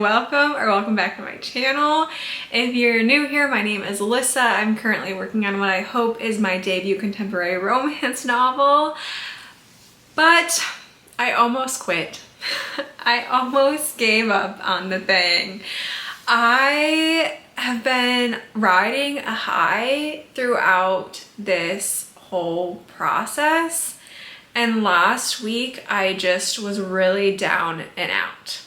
Welcome back to my channel. If you're new here, my name is Alyssa. I'm currently working on what I hope is my debut contemporary romance novel, but I almost quit. I almost gave up on the thing. I have been riding a high throughout this whole process, and last week I just was really down and out.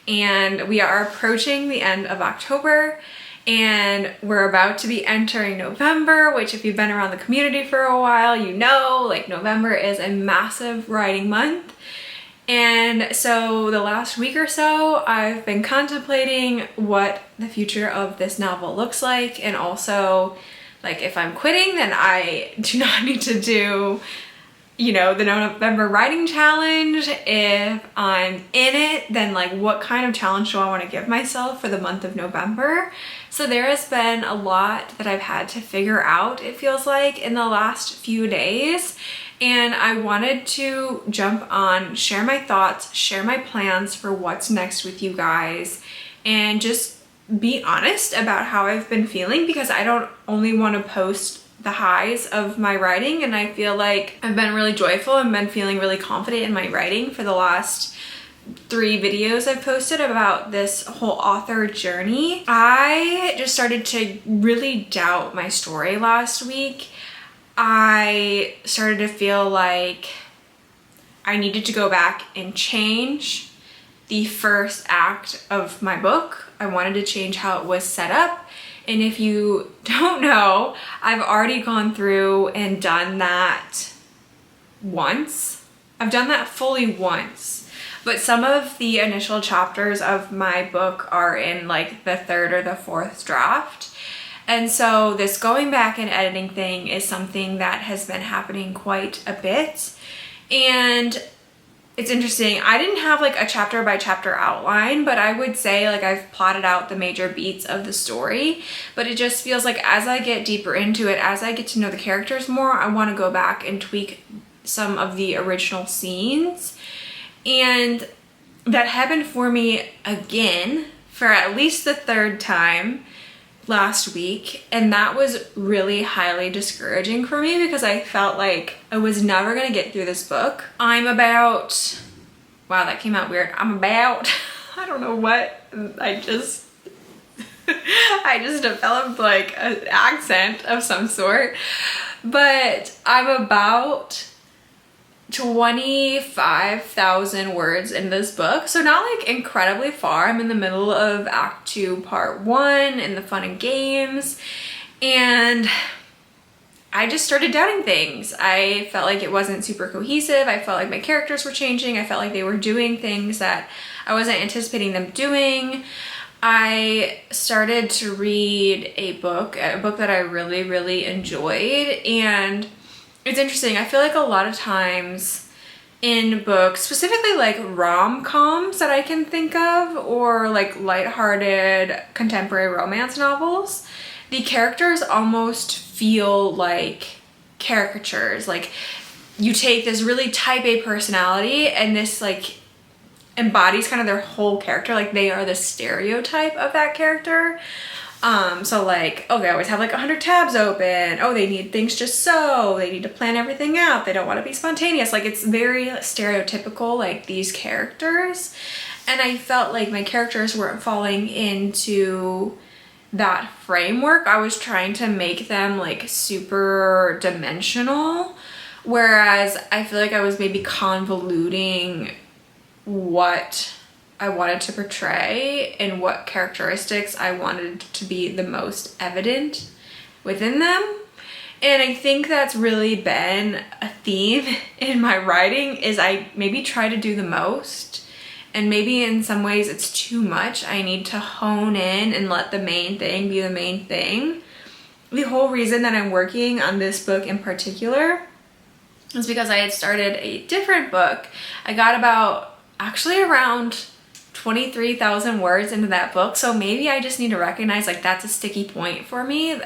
And we are approaching the end of October and we're about to be entering November, which if you've been around the community for a while, you know, like November is a massive writing month. And so the last week or so, I've been contemplating what the future of this novel looks like, and also like if I'm quitting, then I do not need to do, you know, the November writing challenge. If I'm in it, then like what kind of challenge do I want to give myself for the month of November? So there has been a lot that I've had to figure out, it feels like, in the last few days. And I wanted to jump on, share my thoughts, share my plans for what's next with you guys, and just be honest about how I've been feeling, because I don't only want to post the highs of my writing, and I feel like I've been really joyful and been feeling really confident in my writing for the last 3 videos I've posted about this whole author journey. I just started to really doubt my story last week. I started to feel like I needed to go back and change the first act of my book. I wanted to change how it was set up. And if you don't know, I've already gone through and done that once. I've done that fully once, but some of the initial chapters of my book are in like the 3rd or the 4th draft. And so this going back and editing thing is something that has been happening quite a bit. And it's interesting. I didn't have like a chapter by chapter outline, but I would say like I've plotted out the major beats of the story, but it just feels like as I get deeper into it, as I get to know the characters more, I want to go back and tweak some of the original scenes. And that happened for me again for at least the 3rd time last week, and that was really highly discouraging for me because I felt like I was never gonna get through this book. I'm about, wow, that came out weird. I don't know what, I just developed like an accent of some sort, but I'm about 25,000 words in this book, so not like incredibly far. I'm in the middle of Act 2 Part 1 in the fun and games, and I just started doubting things. I felt like it wasn't super cohesive. I felt like my characters were changing. I felt like they were doing things that I wasn't anticipating them doing. I started to read a book that I really enjoyed, and it's interesting. I feel like a lot of times in books, specifically like rom-coms that I can think of, or like lighthearted contemporary romance novels, the characters almost feel like caricatures. Like you take this really type A personality and this like embodies kind of their whole character. Like they are the stereotype of that character. So like, oh, they always have like 100 tabs open. Oh, they need things just so. They need to plan everything out. They don't want to be spontaneous. Like it's very stereotypical, like these characters. And I felt like my characters weren't falling into that framework. I was trying to make them like super dimensional, whereas I feel like I was maybe convoluting what I wanted to portray and what characteristics I wanted to be the most evident within them. And I think that's really been a theme in my writing, is I maybe try to do the most, and maybe in some ways it's too much. I need to hone in and let the main thing be the main thing. The whole reason that I'm working on this book in particular is because I had started a different book. I got actually around 23,000 words into that book, so maybe I just need to recognize like that's a sticky point for me.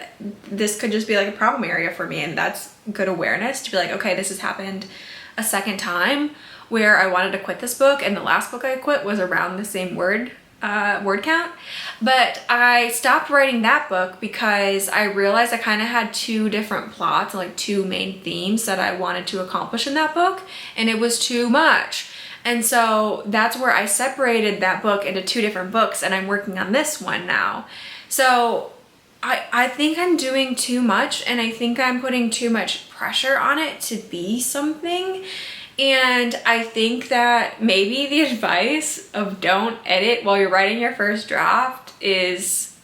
This could just be like a problem area for me, and that's good awareness to be like, okay, this has happened a second time where I wanted to quit this book, and the last book I quit was around the same word word count, but I stopped writing that book because I realized I kind of had two different plots, like two main themes that I wanted to accomplish in that book, and it was too much. And so that's where I separated that book into two different books, and I'm working on this one now. So I think I'm doing too much, and I think I'm putting too much pressure on it to be something. And I think that maybe the advice of don't edit while you're writing your first draft is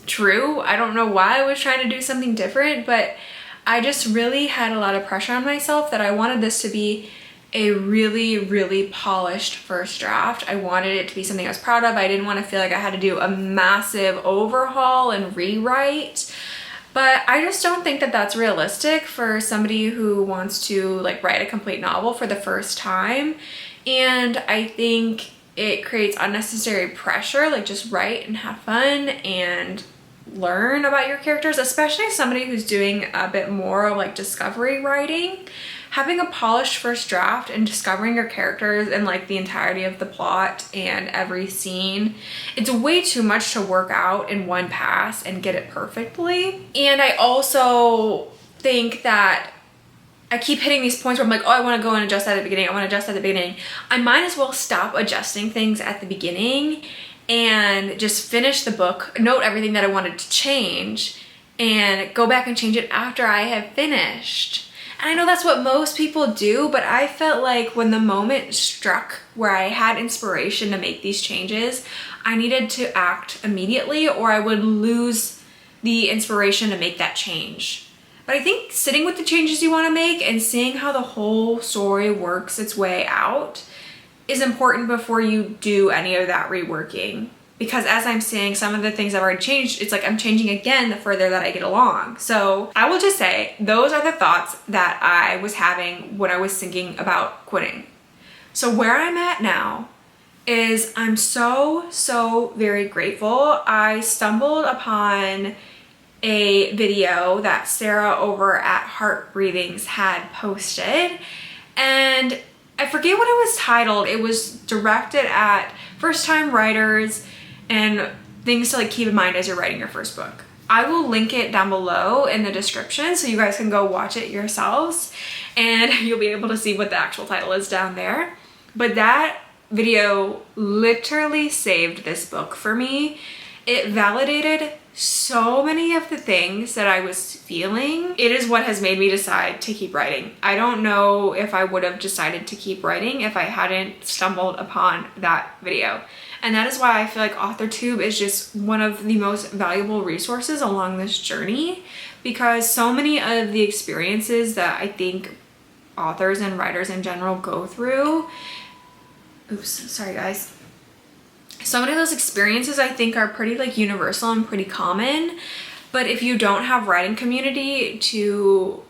true. I don't know why I was trying to do something different, but I just really had a lot of pressure on myself that I wanted this to be a really, really polished first draft. I wanted it to be something I was proud of. I didn't want to feel like I had to do a massive overhaul and rewrite. But I just don't think that that's realistic for somebody who wants to like write a complete novel for the first time. And I think it creates unnecessary pressure, like just write and have fun and learn about your characters, especially somebody who's doing a bit more of like discovery writing. Having a polished first draft and discovering your characters and like the entirety of the plot and every scene, it's way too much to work out in one pass and get it perfectly. And I also think that I keep hitting these points where I'm like, oh, I want to go and adjust at the beginning. I want to adjust at the beginning. I might as well stop adjusting things at the beginning and just finish the book, note everything that I wanted to change, and go back and change it after I have finished. And I know that's what most people do, but I felt like when the moment struck where I had inspiration to make these changes, I needed to act immediately or I would lose the inspiration to make that change. But I think sitting with the changes you want to make and seeing how the whole story works its way out is important before you do any of that reworking. Because as I'm saying, some of the things I've already changed, it's like I'm changing again the further that I get along. So I will just say, those are the thoughts that I was having when I was thinking about quitting. So where I'm at now is I'm so very grateful. I stumbled upon a video that Sarah over at Heart Breathings had posted, and I forget what it was titled. It was directed at first-time writers and things to like keep in mind as you're writing your first book. I will link it down below in the description so you guys can go watch it yourselves and you'll be able to see what the actual title is down there. But that video literally saved this book for me. It validated so many of the things that I was feeling. It is what has made me decide to keep writing. I don't know if I would have decided to keep writing if I hadn't stumbled upon that video. And that is why I feel like authortube is just one of the most valuable resources along this journey, because so many of the experiences that I think authors and writers in general go through, oops, sorry guys. So many of those experiences I think are pretty like universal and pretty common, but if you don't have writing community to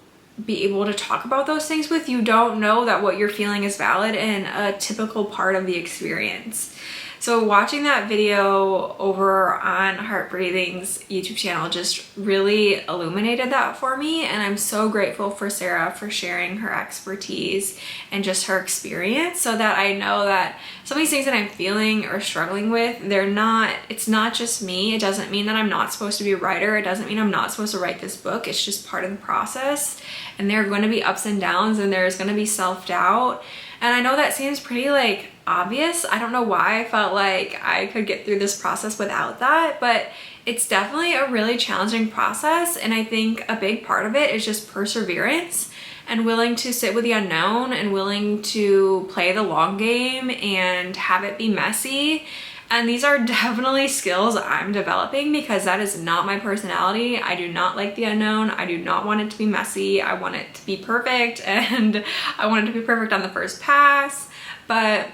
be able to talk about those things with, you don't know that what you're feeling is valid and a typical part of the experience. So watching that video over on Heart Breathing's YouTube channel just really illuminated that for me, and I'm so grateful for Sarah for sharing her expertise and just her experience so that I know that some of these things that I'm feeling or struggling with, it's not just me. It doesn't mean that I'm not supposed to be a writer. It doesn't mean I'm not supposed to write this book. It's just part of the process, and there are going to be ups and downs, and there's going to be self-doubt. And I know that seems pretty like obvious. I don't know why I felt like I could get through this process without that, but it's definitely a really challenging process. And I think a big part of it is just perseverance and willing to sit with the unknown and willing to play the long game and have it be messy. And these are definitely skills I'm developing because that is not my personality. I do not like the unknown. I do not want it to be messy. I want it to be perfect, and I want it to be perfect on the first pass, but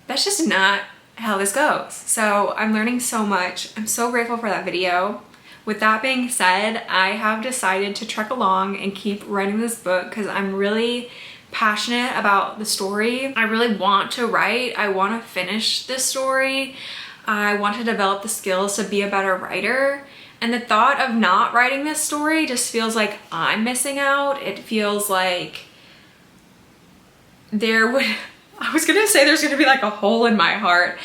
that's just not how this goes. So I'm learning so much. I'm so grateful for that video. With that being said, I have decided to trek along and keep writing this book because I'm really passionate about the story. I really want to write. I want to finish this story. I want to develop the skills to be a better writer. And the thought of not writing this story just feels like I'm missing out. It feels like I was gonna say there's gonna be like a hole in my heart,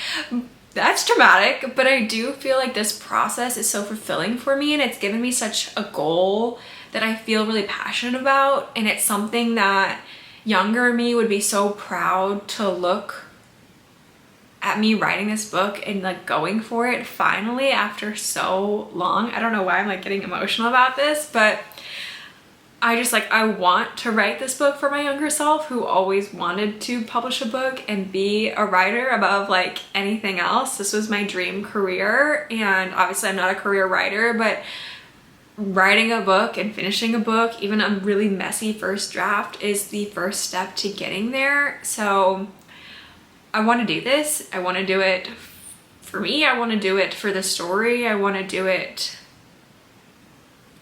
that's dramatic, but I do feel like this process is so fulfilling for me, and it's given me such a goal that I feel really passionate about, and it's something that younger me would be so proud to look at me writing this book and like going for it finally after so long. I don't know why I'm like getting emotional about this, but I want to write this book for my younger self who always wanted to publish a book and be a writer above like anything else. This was my dream career, and obviously I'm not a career writer, but writing a book and finishing a book, even a really messy first draft, is the first step to getting there. So I want to do this. I want to do it for me. I want to do it for the story. I want to do it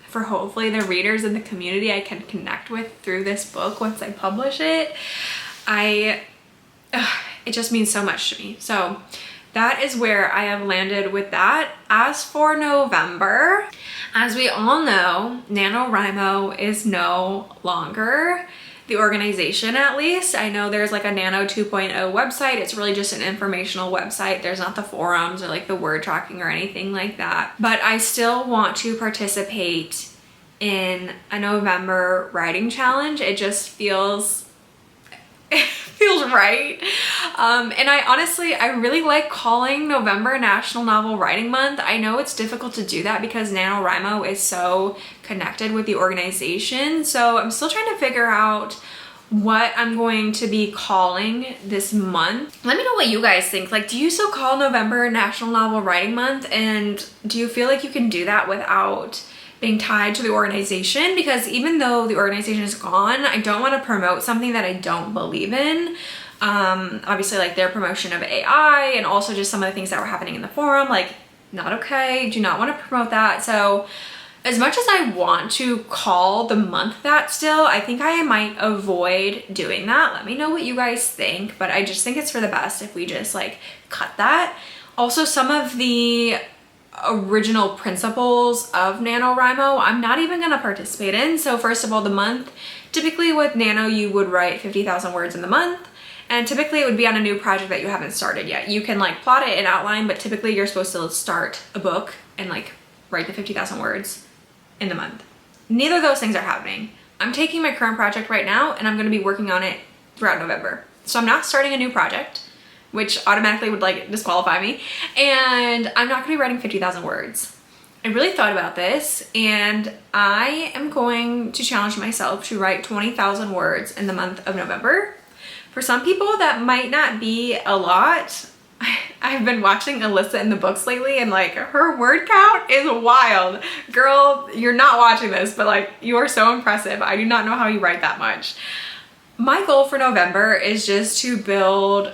for hopefully the readers and the community I can connect with through this book once I publish it. It just means so much to me. So that is where I have landed with that. As for November, as we all know, NaNoWriMo is no longer the organization, at least. I know there's like a Nano 2.0 website. It's really just an informational website. There's not the forums or like the word tracking or anything like that. But I still want to participate in a November writing challenge. It just feels right. And I really like calling November National Novel Writing Month. I know it's difficult to do that because NaNoWriMo is so connected with the organization. So I'm still trying to figure out what I'm going to be calling this month. Let me know what you guys think. Like, do you still call November National Novel Writing Month? And do you feel like you can do that without being tied to the organization? Because even though the organization is gone, I don't want to promote something that I don't believe in. Obviously like their promotion of AI and also just some of the things that were happening in the forum, like not okay, do not want to promote that. So as much as I want to call the month that still, I think I might avoid doing that. Let me know what you guys think, but I just think it's for the best if we just like cut that. Also, some of the original principles of NaNoWriMo I'm not even going to participate in. So first of all, the month, typically with Nano you would write 50,000 words in the month, and typically it would be on a new project that you haven't started yet. You can like plot it and outline, but typically you're supposed to start a book and like write the 50,000 words in the month. Neither of those things are happening. I'm taking my current project right now and I'm going to be working on it throughout November. So I'm not starting a new project, which automatically would like disqualify me, and I'm not gonna be writing 50,000 words. I really thought about this, and I am going to challenge myself to write 20,000 words in the month of November. For some people that might not be a lot. I've been watching Alyssa in the books lately, and like her word count is wild. Girl, you're not watching this, but like you are so impressive. I do not know how you write that much. My goal for November is just to build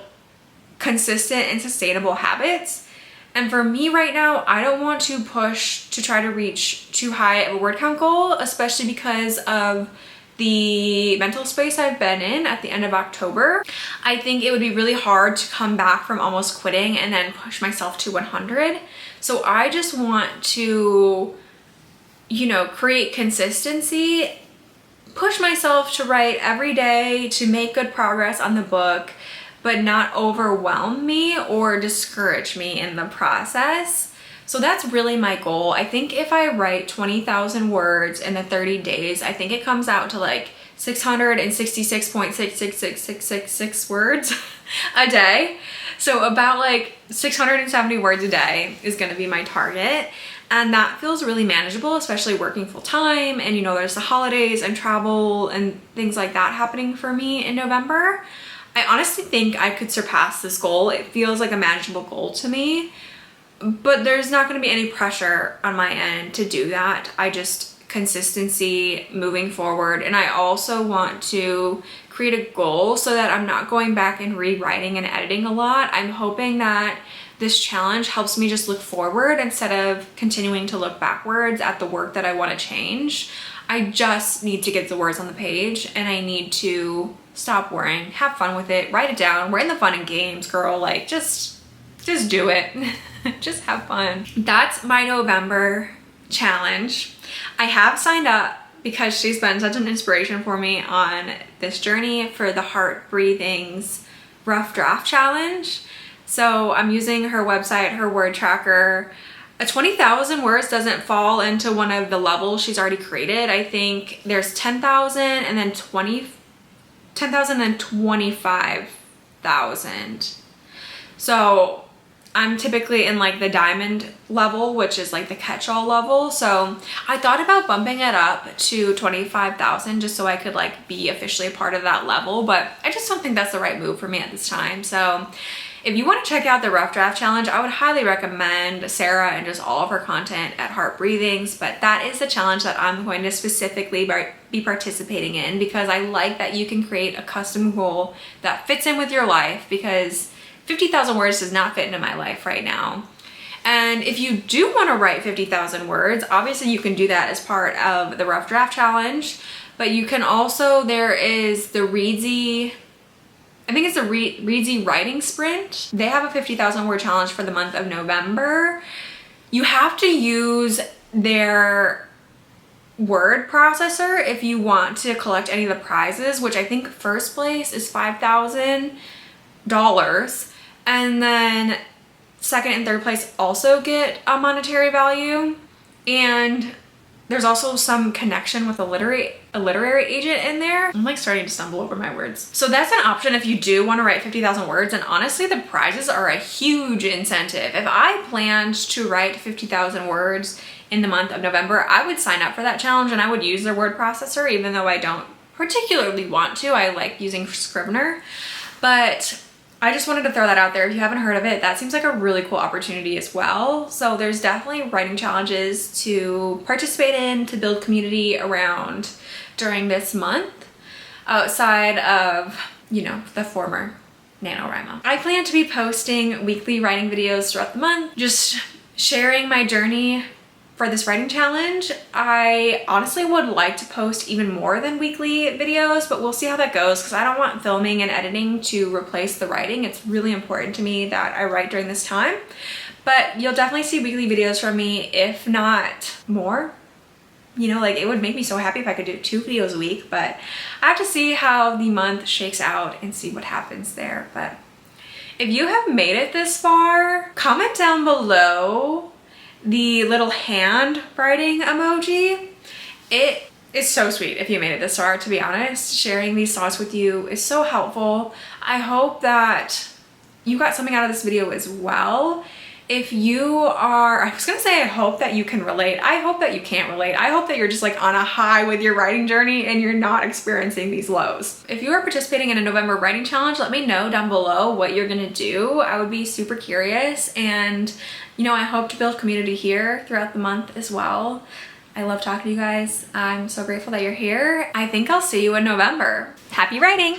consistent and sustainable habits. And for me right now, I don't want to push to try to reach too high of a word count goal, especially because of the mental space I've been in at the end of October. I think it would be really hard to come back from almost quitting and then push myself to 100. So I just want to, you know, create consistency, push myself to write every day, to make good progress on the book, but not overwhelm me or discourage me in the process. So that's really my goal. I think if I write 20,000 words in the 30 days, I think it comes out to like 666.6666666 words a day. So about like 670 words a day is gonna be my target. And that feels really manageable, especially working full time. And you know, there's the holidays and travel and things like that happening for me in November. I honestly think I could surpass this goal. It feels like a manageable goal to me, but there's not going to be any pressure on my end to do that. I just consistency moving forward. And I also want to create a goal so that I'm not going back and rewriting and editing a lot. I'm hoping that this challenge helps me just look forward instead of continuing to look backwards at the work that I want to change. I just need to get the words on the page, and I need to stop worrying, have fun with it, write it down. We're in the fun and games, girl. Like just do it. Just have fun. That's my November challenge. I have signed up because she's been such an inspiration for me on this journey for the Heart Breathings Rough Draft Challenge. So I'm using her website, her word tracker. 20,000 words doesn't fall into one of the levels she's already created. I think there's 10,000 and then 10,000 and 25,000. So I'm typically in like the diamond level, which is like the catch-all level. So I thought about bumping it up to 25,000 just so I could like be officially a part of that level, but I just don't think that's the right move for me at this time. So if you want to check out the Rough Draft Challenge, I would highly recommend Sarah and just all of her content at Heart Breathings, but that is the challenge that I'm going to specifically be participating in because I like that you can create a custom goal that fits in with your life, because 50,000 words does not fit into my life right now. And if you do want to write 50,000 words, obviously you can do that as part of the Rough Draft Challenge, but you can also, there is the Reedsy, I think it's the Reedsy Writing Sprint. They have a 50,000 word challenge for the month of November. You have to use their word processor if you want to collect any of the prizes, which I think first place is $5,000. And then second and third place also get a monetary value. And there's also some connection with a literary agent in there. I'm like starting to stumble over my words. So that's an option if you do want to write 50,000 words. And honestly, the prizes are a huge incentive. If I planned to write 50,000 words in the month of November, I would sign up for that challenge and I would use their word processor, even though I don't particularly want to. I like using Scrivener, but I just wanted to throw that out there. If you haven't heard of it, that seems like a really cool opportunity as well. So there's definitely writing challenges to participate in, to build community around during this month, outside of, you know, the former NaNoWriMo. I plan to be posting weekly writing videos throughout the month, just sharing my journey for this writing challenge. I honestly would like to post even more than weekly videos, but we'll see how that goes because I don't want filming and editing to replace the writing. It's really important to me that I write during this time, but you'll definitely see weekly videos from me, if not more. You know, like it would make me so happy if I could do 2 videos a week, but I have to see how the month shakes out and see what happens there. But if you have made it this far, comment down below the little hand writing emoji. It is so sweet if you made it this far, to be honest. Sharing these thoughts with you is so helpful. I hope that you got something out of this video as well. If you are, I was gonna say I hope that you can relate. I hope that you can't relate. I hope that you're just like on a high with your writing journey and you're not experiencing these lows. If you are participating in a November writing challenge, let me know down below what you're gonna do. I would be super curious, and you know, I hope to build community here throughout the month as well. I love talking to you guys. I'm so grateful that you're here. I think I'll see you in November. Happy writing!